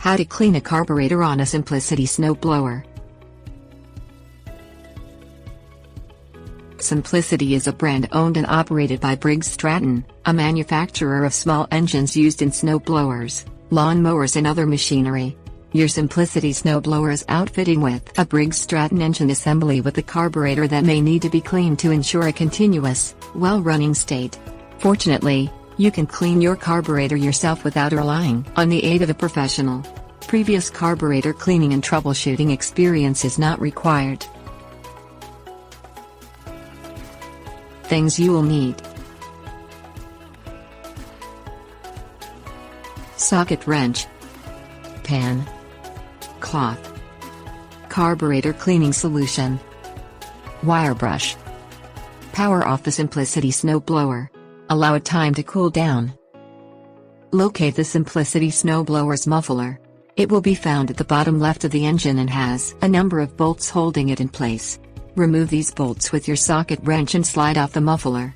How to clean a carburetor on a Simplicity snowblower. Simplicity is a brand owned and operated by Briggs Stratton, a manufacturer of small engines used in snowblowers, lawn mowers and other machinery. Your Simplicity snowblower is outfitting with a Briggs Stratton engine assembly with a carburetor that may need to be cleaned to ensure a continuous, well-running state. Fortunately, you can clean your carburetor yourself without relying on the aid of a professional. Previous carburetor cleaning and troubleshooting experience is not required. Things you will need: socket wrench, pan, cloth, carburetor cleaning solution, wire brush. Power off the Simplicity snowblower. Allow it time to cool down. Locate the Simplicity snowblower's muffler. It will be found at the bottom left of the engine and has a number of bolts holding it in place. Remove these bolts with your socket wrench and slide off the muffler.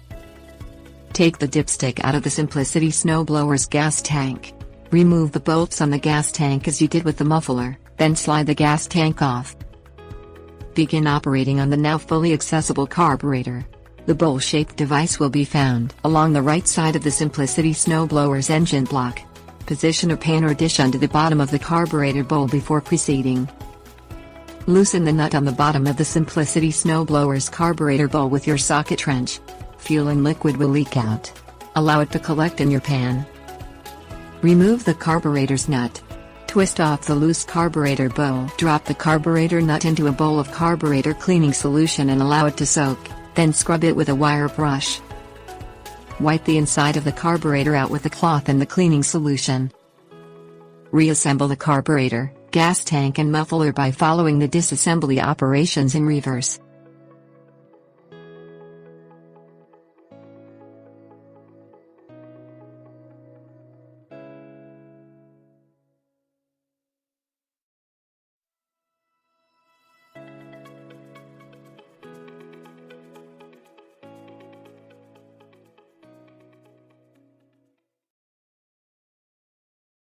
Take the dipstick out of the Simplicity snowblower's gas tank. Remove the bolts on the gas tank as you did with the muffler, then slide the gas tank off. Begin operating on the now fully accessible carburetor. The bowl-shaped device will be found along the right side of the Simplicity snowblower's engine block. Position a pan or dish under the bottom of the carburetor bowl before proceeding. Loosen the nut on the bottom of the Simplicity snowblower's carburetor bowl with your socket wrench. Fuel and liquid will leak out. Allow it to collect in your pan. Remove the carburetor's nut. Twist off the loose carburetor bowl. Drop the carburetor nut into a bowl of carburetor cleaning solution and allow it to soak, then scrub it with a wire brush. Wipe the inside of the carburetor out with the cloth and the cleaning solution. Reassemble the carburetor, gas tank and muffler by following the disassembly operations in reverse.